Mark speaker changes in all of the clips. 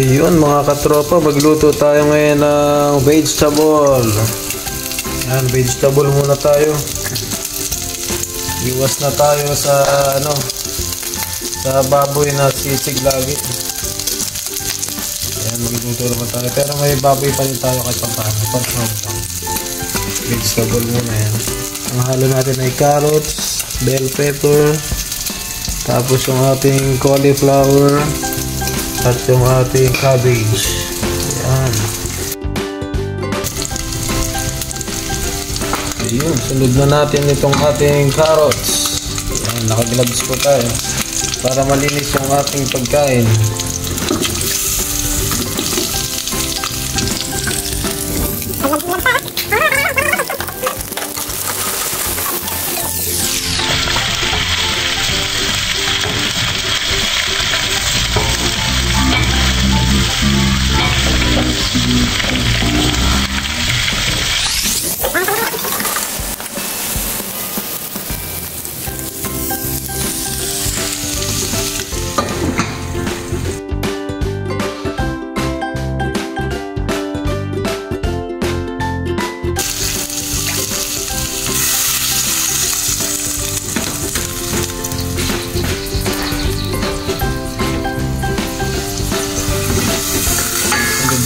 Speaker 1: Yun mga katropa, magluto tayo ngayon ng vegetable. Yan, vegetable muna tayo. Iwas na tayo sa sa baboy na sisig lagi. Yan, magluto naman tayo. Pero may baboy pa rin tayo kahit paano. Vegetable muna yan. Ang halo natin ay carrots, bell pepper, tapos yung ating cauliflower, at yung ating cabbage. Ayan. Ayun, sunod na natin itong ating carrots. Ayan, nakagloves po tayo para malinis yung ating pagkain.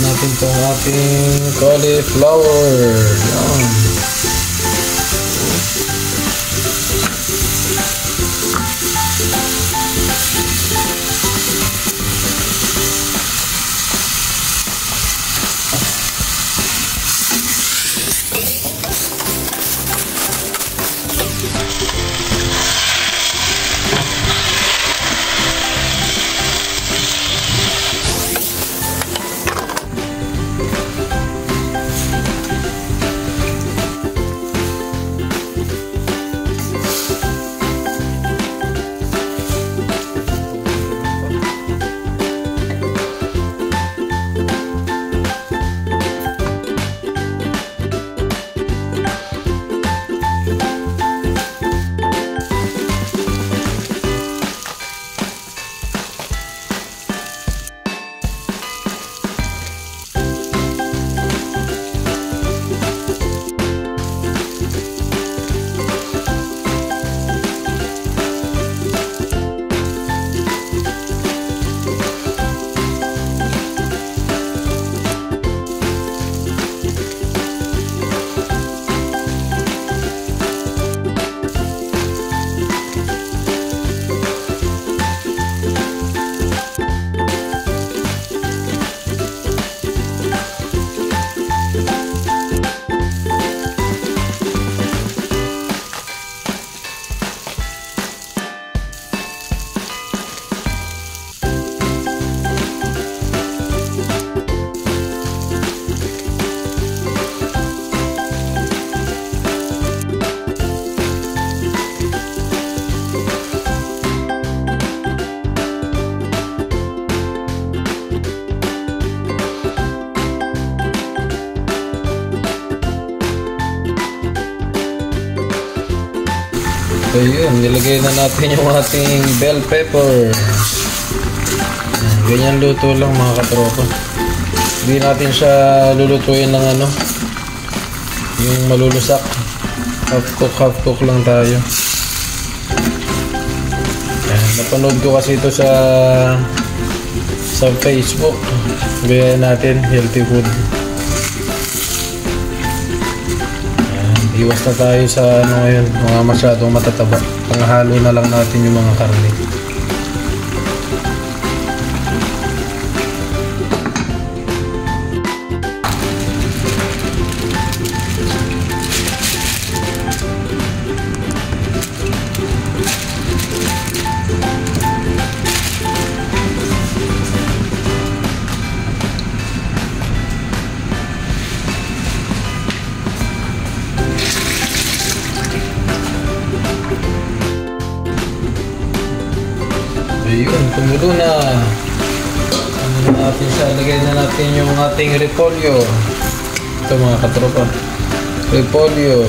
Speaker 1: Natin itong ating cauliflower. Yan. Ayun, nilagay na natin yung ating bell pepper. Ganyan luto lang mga katropa. Hindi natin siya lulutuin ng yung malulusak. Half cook lang tayo. Ayan, napanood ko kasi ito sa Facebook. Gaya natin, healthy food. Iwas na tayo sa ngayon, mga masyadong matataba. Panghalo na lang natin yung mga karne. Ayun, tumulo na. Natin siya, lagay na natin yung ating repolyo. Ito mga katropa, repolyo.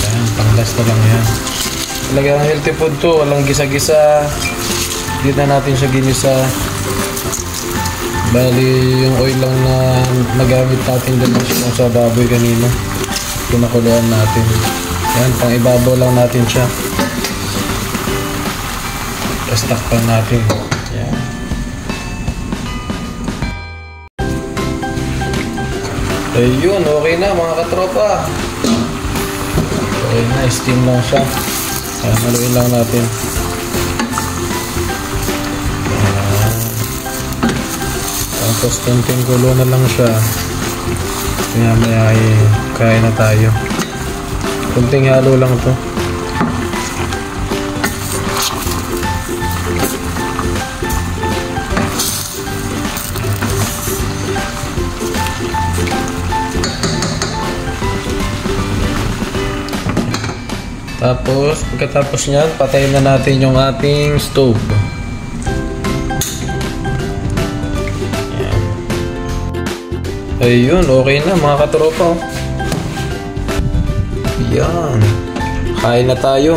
Speaker 1: Ayan, panglas na lang yan. Talagang healthy food to, walang gisa-gisa. Hindi na natin siya ginisa. Bali, yung oil lang na nagamit natin dun sa baboy kanina. Pinakuluan natin. Yan, pang ibabaw lang natin siya. Stock pa natin. Yan. Ayun, okay na mga katropa. Okay na, steam lang siya. Ayan, haluin lang natin. Tapos konting kulo na lang siya. Maya ay kain na tayo. Konting halo lang to. Tapos pagkatapos niyan, patayin na natin yung ating stove. Ayun, okay na mga katropa. Yan. Kain na tayo.